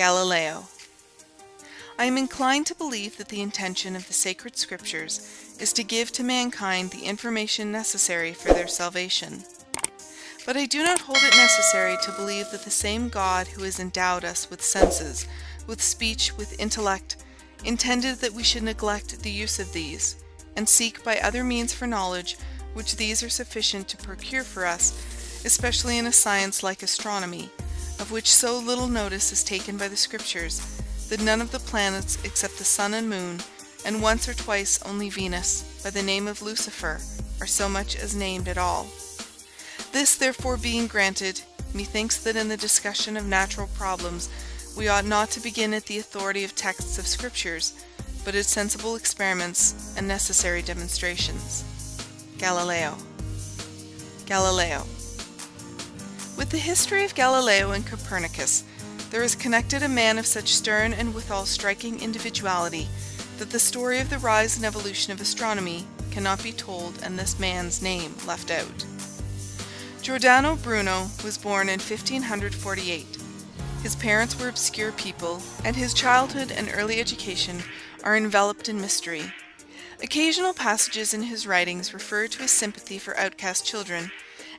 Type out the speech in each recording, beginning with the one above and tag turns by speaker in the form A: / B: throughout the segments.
A: Galileo. I am inclined to believe that the intention of the sacred scriptures is to give to mankind the information necessary for their salvation. But I do not hold it necessary to believe that the same God who has endowed us with senses, with speech, with intellect, intended that we should neglect the use of these, and seek by other means for knowledge which these are sufficient to procure for us, especially in a science like astronomy, of which so little notice is taken by the Scriptures, that none of the planets except the sun and moon, and once or twice only Venus, by the name of Lucifer, are so much as named at all. This therefore being granted, methinks that in the discussion of natural problems we ought not to begin at the authority of texts of Scriptures, but at sensible experiments and necessary demonstrations. Galileo. Galileo. With the history of Galileo and Copernicus, there is connected a man of such stern and withal striking individuality that the story of the rise and evolution of astronomy cannot be told and this man's name left out. Giordano Bruno was born in 1548. His parents were obscure people, and his childhood and early education are enveloped in mystery. Occasional passages in his writings refer to his sympathy for outcast children,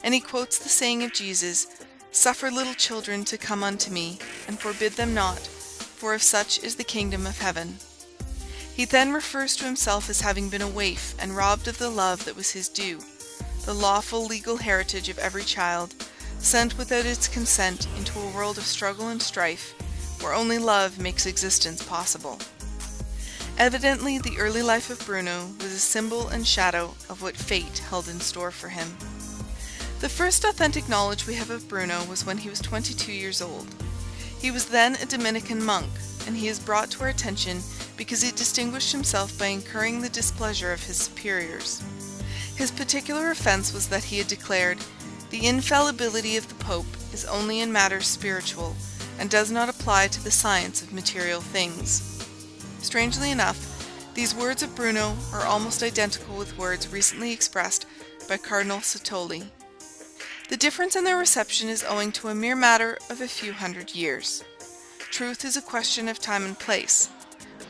A: and he quotes the saying of Jesus, "Suffer little children to come unto me, and forbid them not, for of such is the kingdom of heaven." He then refers to himself as having been a waif and robbed of the love that was his due, the lawful legal heritage of every child, sent without its consent into a world of struggle and strife, where only love makes existence possible. Evidently, the early life of Bruno was a symbol and shadow of what fate held in store for him. The first authentic knowledge we have of Bruno was when he was 22 years old. He was then a Dominican monk, and he is brought to our attention because he distinguished himself by incurring the displeasure of his superiors. His particular offense was that he had declared, "The infallibility of the Pope is only in matters spiritual, and does not apply to the science of material things." Strangely enough, these words of Bruno are almost identical with words recently expressed by Cardinal Sotoli. The difference in their reception is owing to a mere matter of a few hundred years. Truth is a question of time and place.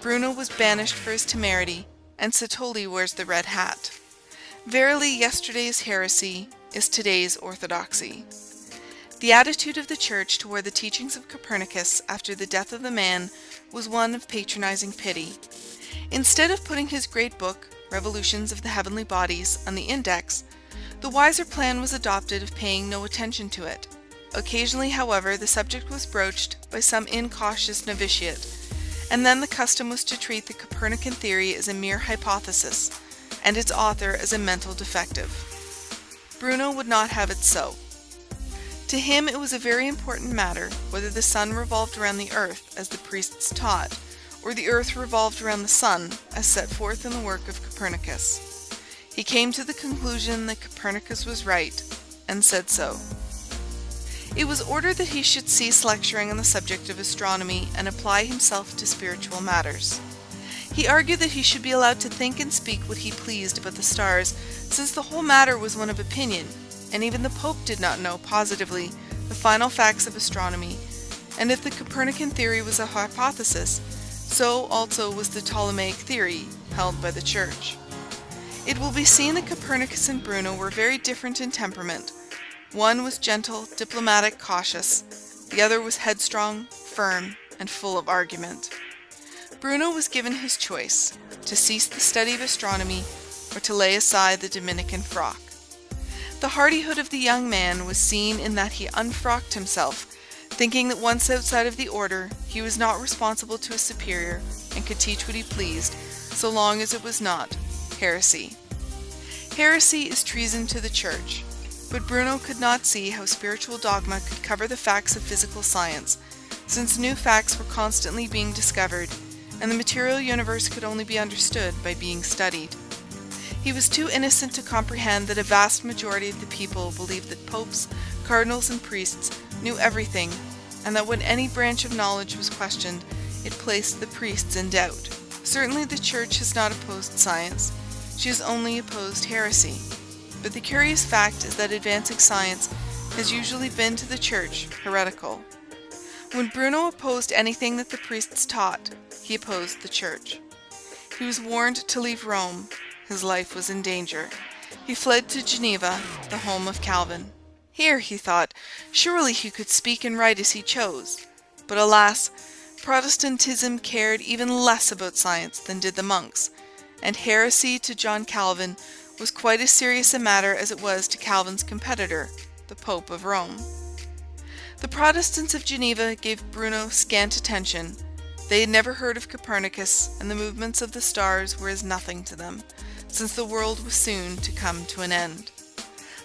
A: Bruno was banished for his temerity, and Sotoli wears the red hat. Verily, yesterday's heresy is today's orthodoxy. The attitude of the Church toward the teachings of Copernicus after the death of the man was one of patronizing pity. Instead of putting his great book, Revolutions of the Heavenly Bodies, on the index, the wiser plan was adopted of paying no attention to it. Occasionally, however, the subject was broached by some incautious novitiate, and then the custom was to treat the Copernican theory as a mere hypothesis, and its author as a mental defective. Bruno would not have it so. To him it was a very important matter whether the sun revolved around the earth, as the priests taught, or the earth revolved around the sun, as set forth in the work of Copernicus. He came to the conclusion that Copernicus was right, and said so. It was ordered that he should cease lecturing on the subject of astronomy and apply himself to spiritual matters. He argued that he should be allowed to think and speak what he pleased about the stars, since the whole matter was one of opinion, and even the Pope did not know positively the final facts of astronomy, and if the Copernican theory was a hypothesis, so also was the Ptolemaic theory held by the Church. It will be seen that Copernicus and Bruno were very different in temperament. One was gentle, diplomatic, cautious. The other was headstrong, firm, and full of argument. Bruno was given his choice, to cease the study of astronomy or to lay aside the Dominican frock. The hardihood of the young man was seen in that he unfrocked himself, thinking that once outside of the order, he was not responsible to a superior and could teach what he pleased, so long as it was not heresy. Heresy is treason to the Church, but Bruno could not see how spiritual dogma could cover the facts of physical science, since new facts were constantly being discovered, and the material universe could only be understood by being studied. He was too innocent to comprehend that a vast majority of the people believed that popes, cardinals, and priests knew everything, and that when any branch of knowledge was questioned, it placed the priests in doubt. Certainly the Church has not opposed science. She has only opposed heresy. But the curious fact is that advancing science has usually been to the Church heretical. When Bruno opposed anything that the priests taught, he opposed the Church. He was warned to leave Rome. His life was in danger. He fled to Geneva, the home of Calvin. Here, he thought, surely he could speak and write as he chose. But alas, Protestantism cared even less about science than did the monks, and heresy to John Calvin was quite as serious a matter as it was to Calvin's competitor, the Pope of Rome. The Protestants of Geneva gave Bruno scant attention. They had never heard of Copernicus, and the movements of the stars were as nothing to them, since the world was soon to come to an end.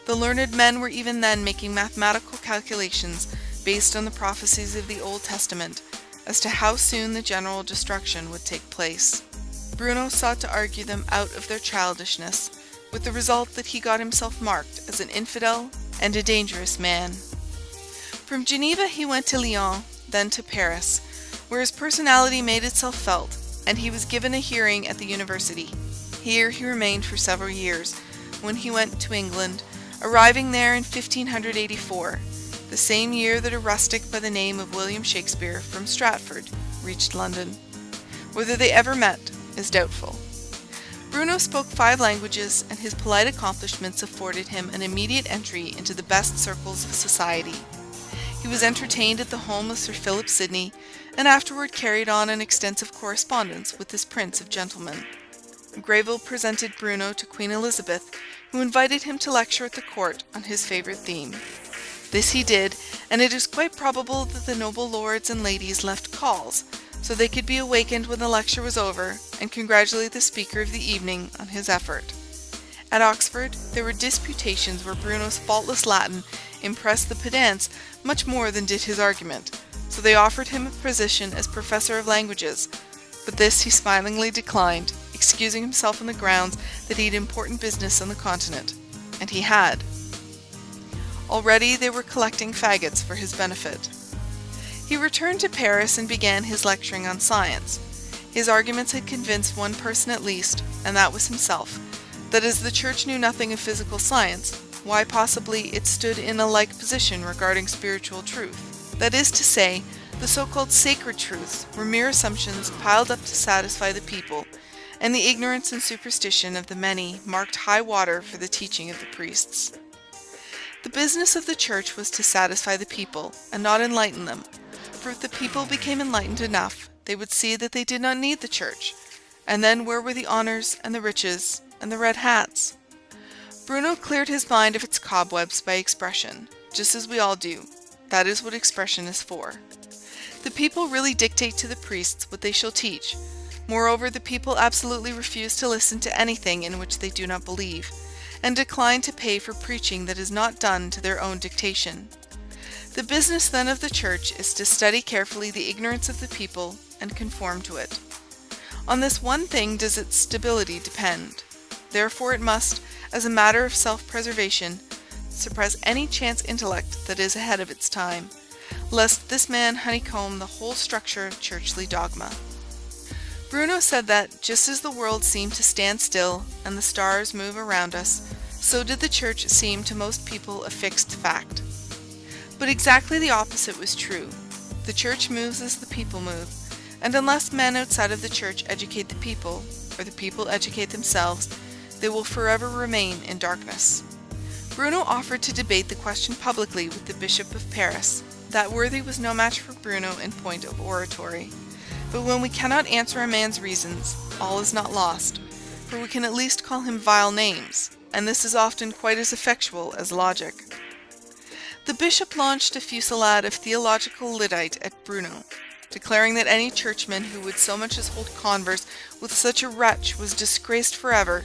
A: The learned men were even then making mathematical calculations based on the prophecies of the Old Testament as to how soon the general destruction would take place. Bruno sought to argue them out of their childishness, with the result that he got himself marked as an infidel and a dangerous man. From Geneva he went to Lyon, then to Paris, where his personality made itself felt, and he was given a hearing at the university. Here he remained for several years, when he went to England, arriving there in 1584, the same year that a rustic by the name of William Shakespeare from Stratford reached London. Whether they ever met is doubtful. Bruno spoke 5 languages, and his polite accomplishments afforded him an immediate entry into the best circles of society. He was entertained at the home of Sir Philip Sidney, and afterward carried on an extensive correspondence with this prince of gentlemen. Greville presented Bruno to Queen Elizabeth, who invited him to lecture at the court on his favourite theme. This he did, and it is quite probable that the noble lords and ladies left calls, so they could be awakened when the lecture was over, and congratulate the speaker of the evening on his effort. At Oxford, there were disputations where Bruno's faultless Latin impressed the pedants much more than did his argument, so they offered him a position as professor of languages, but this he smilingly declined, excusing himself on the grounds that he had important business on the continent, and he had. Already they were collecting faggots for his benefit. He returned to Paris and began his lecturing on science. His arguments had convinced one person at least, and that was himself, that as the Church knew nothing of physical science, why possibly it stood in a like position regarding spiritual truth. That is to say, the so-called sacred truths were mere assumptions piled up to satisfy the people, and the ignorance and superstition of the many marked high water for the teaching of the priests. The business of the Church was to satisfy the people, and not enlighten them, for if the people became enlightened enough, they would see that they did not need the Church, and then where were the honours and the riches and the red hats? Bruno cleared his mind of its cobwebs by expression, just as we all do. That is what expression is for. The people really dictate to the priests what they shall teach. Moreover, the people absolutely refuse to listen to anything in which they do not believe, and decline to pay for preaching that is not done to their own dictation. The business then of the Church is to study carefully the ignorance of the people and conform to it. On this one thing does its stability depend. Therefore it must, as a matter of self-preservation, suppress any chance intellect that is ahead of its time, lest this man honeycomb the whole structure of churchly dogma. Bruno said that, just as the world seemed to stand still and the stars move around us, so did the Church seem to most people a fixed fact. But exactly the opposite was true. The Church moves as the people move, and unless men outside of the Church educate the people, or the people educate themselves, they will forever remain in darkness. Bruno offered to debate the question publicly with the Bishop of Paris. That worthy was no match for Bruno in point of oratory. But when we cannot answer a man's reasons, all is not lost, for we can at least call him vile names, and this is often quite as effectual as logic. The bishop launched a fusillade of theological lyddite at Bruno, declaring that any churchman who would so much as hold converse with such a wretch was disgraced forever,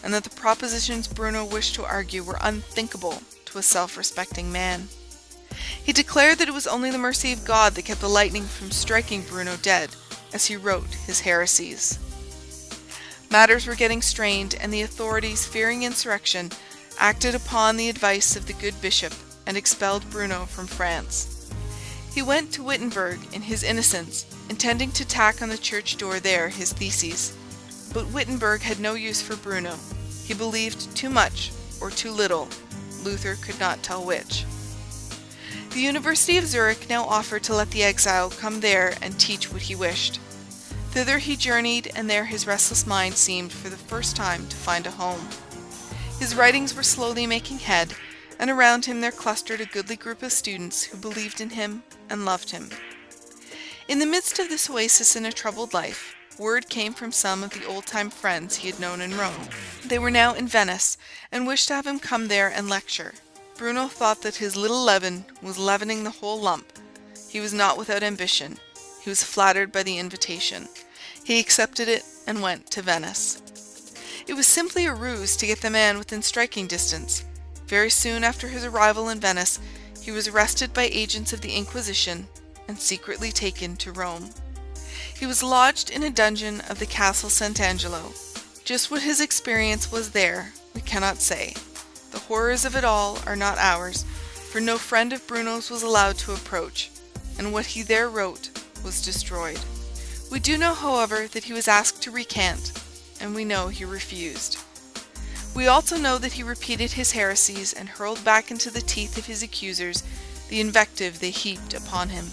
A: and that the propositions Bruno wished to argue were unthinkable to a self-respecting man. He declared that it was only the mercy of God that kept the lightning from striking Bruno dead, as he wrote his heresies. Matters were getting strained, and the authorities, fearing insurrection, acted upon the advice of the good bishop and expelled Bruno from France. He went to Wittenberg in his innocence, intending to tack on the church door there his theses. But Wittenberg had no use for Bruno. He believed too much or too little. Luther could not tell which. The University of Zurich now offered to let the exile come there and teach what he wished. Thither he journeyed, and there his restless mind seemed for the first time to find a home. His writings were slowly making head, and around him there clustered a goodly group of students who believed in him and loved him. In the midst of this oasis in a troubled life, word came from some of the old-time friends he had known in Rome. They were now in Venice, and wished to have him come there and lecture. Bruno thought that his little leaven was leavening the whole lump. He was not without ambition. He was flattered by the invitation. He accepted it and went to Venice. It was simply a ruse to get the man within striking distance. Very soon after his arrival in Venice, he was arrested by agents of the Inquisition and secretly taken to Rome. He was lodged in a dungeon of the Castle Sant'Angelo. Just what his experience was there, we cannot say. The horrors of it all are not ours, for no friend of Bruno's was allowed to approach, and what he there wrote was destroyed. We do know, however, that he was asked to recant, and we know he refused. We also know that he repeated his heresies and hurled back into the teeth of his accusers the invective they heaped upon him.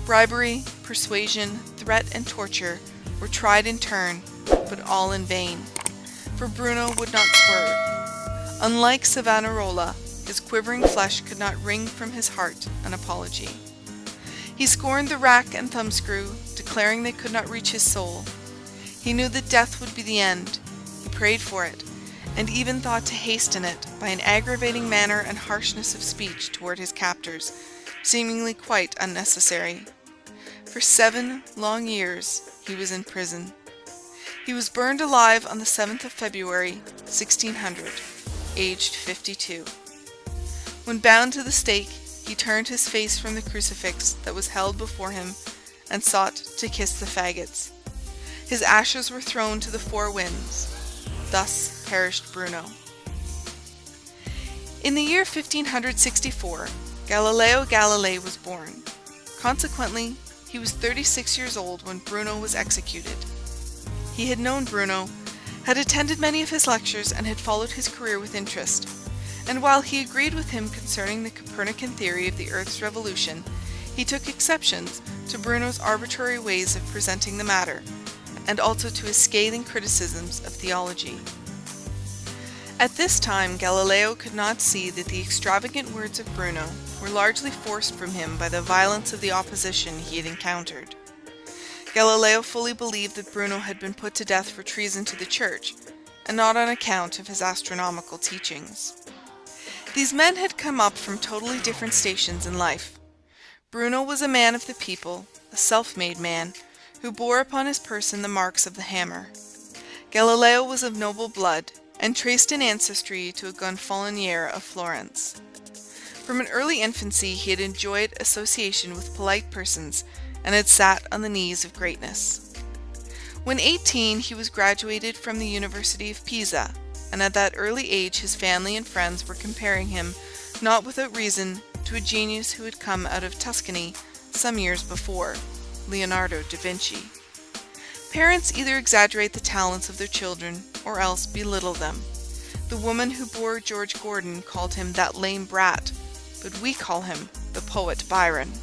A: Bribery, persuasion, threat, and torture were tried in turn, but all in vain, for Bruno would not swerve. Unlike Savonarola, his quivering flesh could not wring from his heart an apology. He scorned the rack and thumbscrew, declaring they could not reach his soul. He knew that death would be the end. He prayed for it, and even thought to hasten it by an aggravating manner and harshness of speech toward his captors, seemingly quite unnecessary. For 7 long years he was in prison. He was burned alive on the 7th of February, 1600, aged 52. When bound to the stake, he turned his face from the crucifix that was held before him and sought to kiss the faggots. His ashes were thrown to the 4 winds. Thus perished Bruno. In the year 1564, Galileo Galilei was born. Consequently, he was 36 years old when Bruno was executed. He had known Bruno, had attended many of his lectures, and had followed his career with interest. And while he agreed with him concerning the Copernican theory of the Earth's revolution, he took exceptions to Bruno's arbitrary ways of presenting the matter, and also to his scathing criticisms of theology. At this time, Galileo could not see that the extravagant words of Bruno were largely forced from him by the violence of the opposition he had encountered. Galileo fully believed that Bruno had been put to death for treason to the Church, and not on account of his astronomical teachings. These men had come up from totally different stations in life. Bruno was a man of the people, a self-made man, who bore upon his person the marks of the hammer. Galileo was of noble blood, and traced in ancestry to a Gonfalonier of Florence. From an early infancy he had enjoyed association with polite persons, and had sat on the knees of greatness. When 18, he was graduated from the University of Pisa, and at that early age his family and friends were comparing him, not without reason, to a genius who had come out of Tuscany some years before, Leonardo da Vinci. Parents either exaggerate the talents of their children, or else belittle them. The woman who bore George Gordon called him that lame brat, but we call him the poet Byron.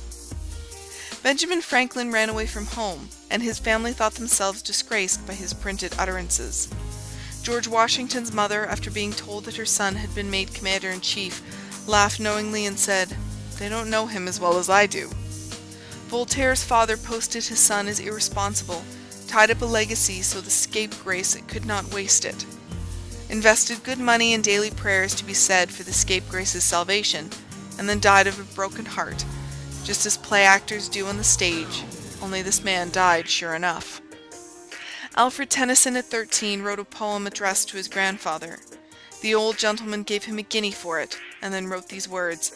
A: Benjamin Franklin ran away from home, and his family thought themselves disgraced by his printed utterances. George Washington's mother, after being told that her son had been made commander-in-chief, laughed knowingly and said, "They don't know him as well as I do." Voltaire's father posted his son as irresponsible, tied up a legacy so the scapegrace could not waste it, invested good money in daily prayers to be said for the scapegrace's salvation, and then died of a broken heart, just as play actors do on the stage, only this man died sure enough. Alfred Tennyson at 13 wrote a poem addressed to his grandfather. The old gentleman gave him a guinea for it, and then wrote these words,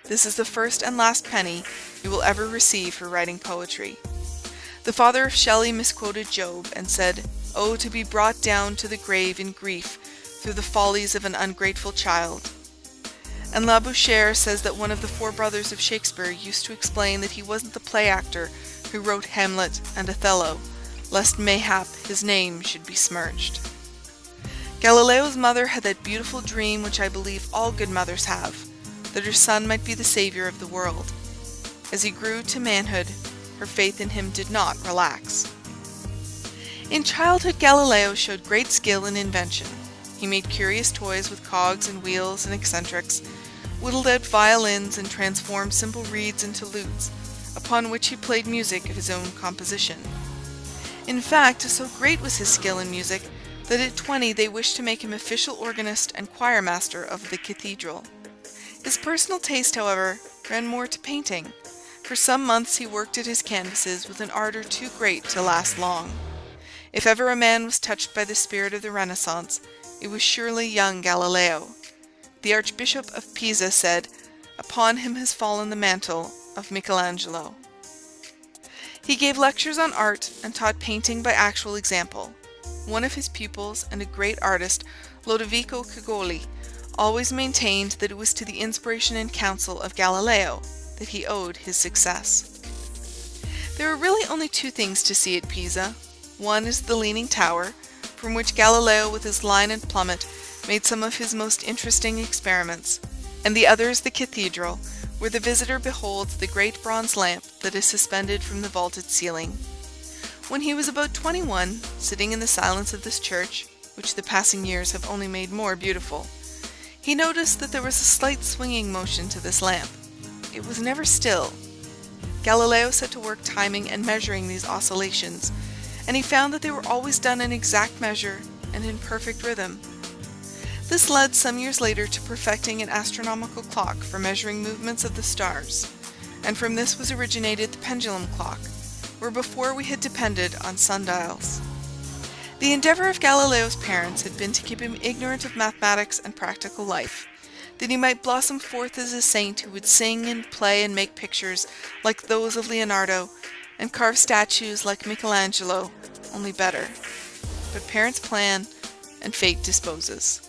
A: "This is the first and last penny you will ever receive for writing poetry." The father of Shelley misquoted Job, and said, "Oh, to be brought down to the grave in grief through the follies of an ungrateful child." And Labouchere says that one of the 4 brothers of Shakespeare used to explain that he wasn't the play actor who wrote Hamlet and Othello, lest mayhap his name should be smirched. Galileo's mother had that beautiful dream which I believe all good mothers have, that her son might be the savior of the world. As he grew to manhood, her faith in him did not relax. In childhood, Galileo showed great skill in invention. He made curious toys with cogs and wheels and eccentrics, whittled out violins and transformed simple reeds into lutes, upon which he played music of his own composition. In fact, so great was his skill in music that at 20 they wished to make him official organist and choirmaster of the cathedral. His personal taste, however, ran more to painting. For some months he worked at his canvases with an ardor too great to last long. If ever a man was touched by the spirit of the Renaissance, it was surely young Galileo. The Archbishop of Pisa said, "Upon him has fallen the mantle of Michelangelo." He gave lectures on art and taught painting by actual example. One of his pupils and a great artist, Lodovico Cogoli, always maintained that it was to the inspiration and counsel of Galileo that he owed his success. There are really only two things to see at Pisa. One is the Leaning Tower, from which Galileo with his line and plummet made some of his most interesting experiments, and the other is the cathedral, where the visitor beholds the great bronze lamp that is suspended from the vaulted ceiling. When he was about 21, sitting in the silence of this church, which the passing years have only made more beautiful, he noticed that there was a slight swinging motion to this lamp. It was never still. Galileo set to work timing and measuring these oscillations, and he found that they were always done in exact measure and in perfect rhythm. This led some years later to perfecting an astronomical clock for measuring movements of the stars, and from this was originated the pendulum clock, where before we had depended on sundials. The endeavor of Galileo's parents had been to keep him ignorant of mathematics and practical life, that he might blossom forth as a saint who would sing and play and make pictures like those of Leonardo, and carve statues like Michelangelo, only better. But parents plan, and fate disposes.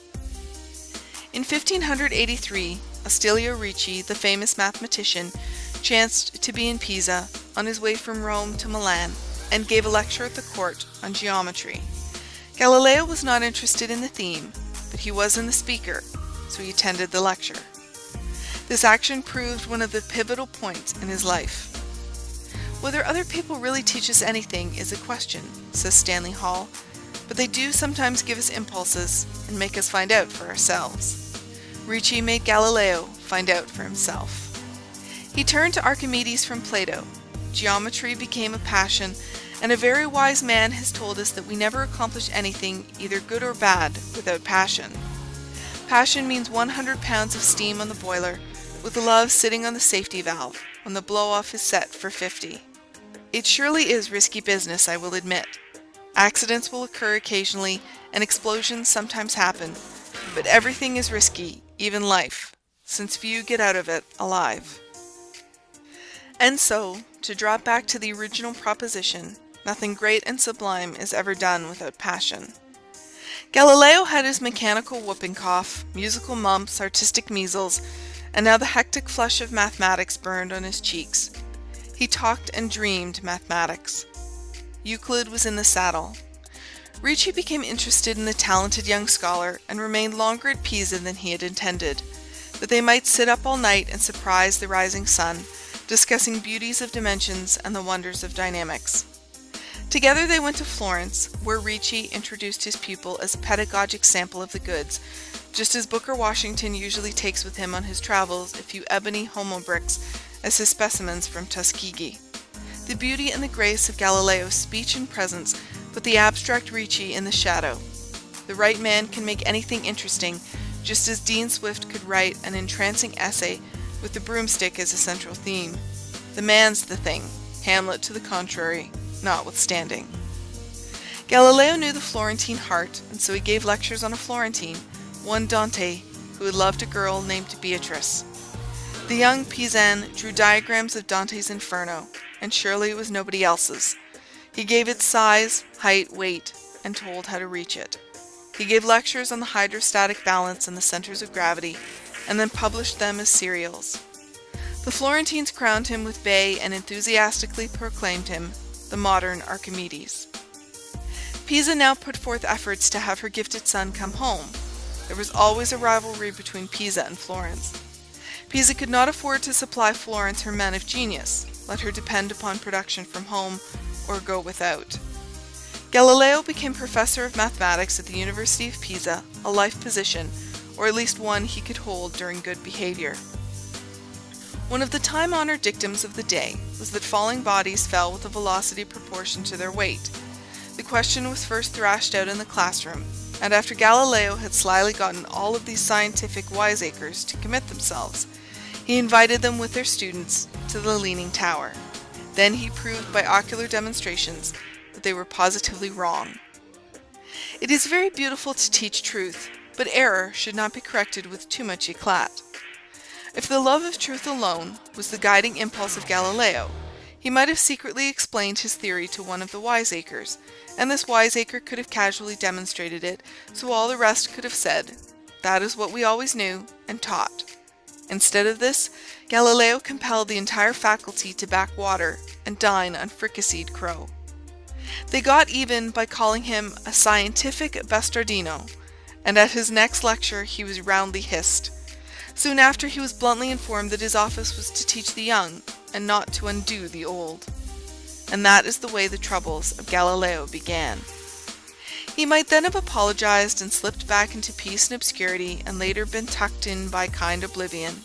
A: In 1583, Ostilio Ricci, the famous mathematician, chanced to be in Pisa on his way from Rome to Milan, and gave a lecture at the court on geometry. Galileo was not interested in the theme, but he was in the speaker, so he attended the lecture. This action proved one of the pivotal points in his life. Whether other people really teach us anything is a question, says Stanley Hall, but they do sometimes give us impulses and make us find out for ourselves. Ricci made Galileo find out for himself. He turned to Archimedes from Plato. Geometry became a passion, and a very wise man has told us that we never accomplish anything, either good or bad, without passion. Passion means 100 pounds of steam on the boiler, with love sitting on the safety valve when the blow-off is set for 50. It surely is risky business, I will admit. Accidents will occur occasionally, and explosions sometimes happen, but everything is risky, even life, since few get out of it alive. And so, to drop back to the original proposition, nothing great and sublime is ever done without passion. Galileo had his mechanical whooping cough, musical mumps, artistic measles, and now the hectic flush of mathematics burned on his cheeks. He talked and dreamed mathematics. Euclid was in the saddle. Ricci became interested in the talented young scholar and remained longer at Pisa than he had intended, that they might sit up all night and surprise the rising sun, discussing beauties of dimensions and the wonders of dynamics. Together they went to Florence, where Ricci introduced his pupil as a pedagogic sample of the goods, just as Booker Washington usually takes with him on his travels a few ebony homo bricks as his specimens from Tuskegee. The beauty and the grace of Galileo's speech and presence put the abstract Ricci in the shadow. The right man can make anything interesting, just as Dean Swift could write an entrancing essay with the broomstick as a central theme. The man's the thing, Hamlet to the contrary, notwithstanding. Galileo knew the Florentine heart, and so he gave lectures on a Florentine, one Dante, who had loved a girl named Beatrice. The young Pisan drew diagrams of Dante's Inferno, and surely it was nobody else's. He gave its size, height, weight, and told how to reach it. He gave lectures on the hydrostatic balance and the centers of gravity, and then published them as serials. The Florentines crowned him with bay and enthusiastically proclaimed him the modern Archimedes. Pisa now put forth efforts to have her gifted son come home. There was always a rivalry between Pisa and Florence. Pisa could not afford to supply Florence her men of genius, let her depend upon production from home or go without. Galileo became professor of mathematics at the University of Pisa, a life position, or at least one he could hold during good behavior. One of the time-honored dictums of the day was that falling bodies fell with a velocity proportional to their weight. The question was first thrashed out in the classroom, and after Galileo had slyly gotten all of these scientific wiseacres to commit themselves, he invited them with their students to the Leaning Tower. Then he proved by ocular demonstrations that they were positively wrong. It is very beautiful to teach truth, but error should not be corrected with too much éclat. If the love of truth alone was the guiding impulse of Galileo, he might have secretly explained his theory to one of the wiseacres, and this wiseacre could have casually demonstrated it, so all the rest could have said, "That is what we always knew," and taught. Instead of this, Galileo compelled the entire faculty to back water and dine on fricasseed crow. They got even by calling him a scientific bastardino, and at his next lecture he was roundly hissed. Soon after, he was bluntly informed that his office was to teach the young and not to undo the old. And that is the way the troubles of Galileo began. He might then have apologized and slipped back into peace and obscurity and later been tucked in by kind oblivion.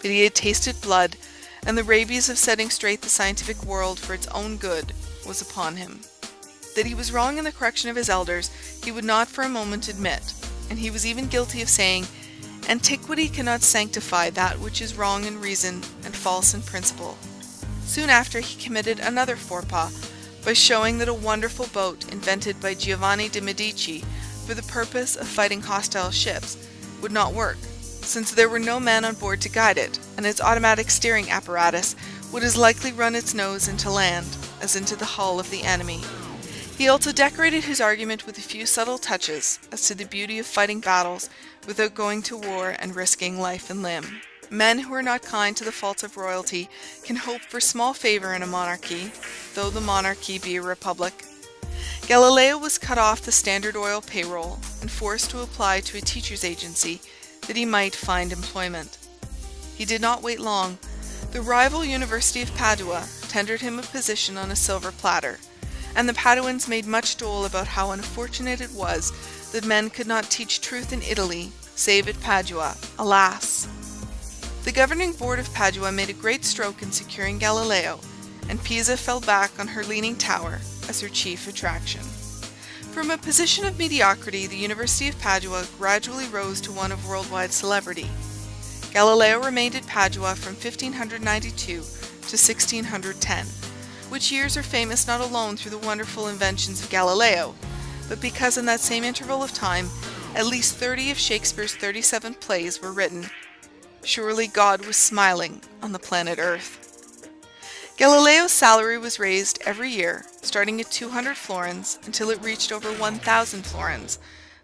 A: But he had tasted blood, and the rabies of setting straight the scientific world for its own good was upon him. That he was wrong in the correction of his elders he would not for a moment admit, and he was even guilty of saying, "Antiquity cannot sanctify that which is wrong in reason and false in principle." Soon after, he committed another faux pas by showing that a wonderful boat invented by Giovanni de' Medici for the purpose of fighting hostile ships would not work, since there were no men on board to guide it, and its automatic steering apparatus would as likely run its nose into land as into the hull of the enemy. He also decorated his argument with a few subtle touches as to the beauty of fighting battles without going to war and risking life and limb. Men who are not kind to the faults of royalty can hope for small favor in a monarchy, though the monarchy be a republic. Galileo was cut off the Standard Oil payroll and forced to apply to a teacher's agency that he might find employment. He did not wait long. The rival University of Padua tendered him a position on a silver platter, and the Paduans made much dole about how unfortunate it was that men could not teach truth in Italy, save at Padua. Alas! The governing board of Padua made a great stroke in securing Galileo, and Pisa fell back on her Leaning Tower as her chief attraction. From a position of mediocrity, the University of Padua gradually rose to one of worldwide celebrity. Galileo remained at Padua from 1592 to 1610, which years are famous not alone through the wonderful inventions of Galileo, but because in that same interval of time, at least 30 of Shakespeare's 37 plays were written. Surely God was smiling on the planet Earth. Galileo's salary was raised every year, starting at 200 florins until it reached over 1,000 florins,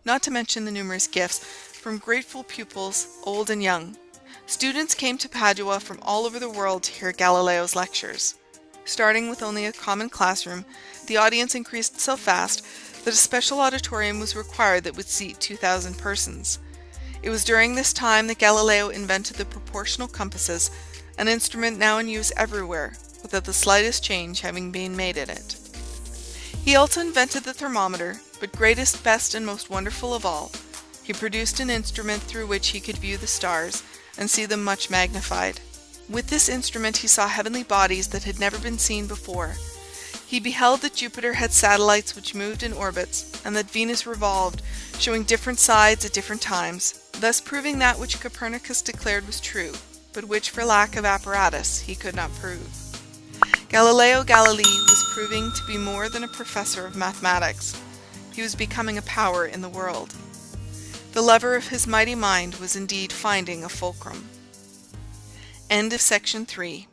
A: not to mention the numerous gifts from grateful pupils, old and young. Students came to Padua from all over the world to hear Galileo's lectures. Starting with only a common classroom, the audience increased so fast that a special auditorium was required that would seat 2,000 persons. It was during this time that Galileo invented the proportional compasses, an instrument now in use everywhere, without the slightest change having been made in it. He also invented the thermometer, but greatest, best, and most wonderful of all, he produced an instrument through which he could view the stars and see them much magnified. With this instrument he saw heavenly bodies that had never been seen before. He beheld that Jupiter had satellites which moved in orbits, and that Venus revolved, showing different sides at different times, thus proving that which Copernicus declared was true, but which for lack of apparatus he could not prove. Galileo Galilei was proving to be more than a professor of mathematics. He was becoming a power in the world. The lever of his mighty mind was indeed finding a fulcrum. End of section 3.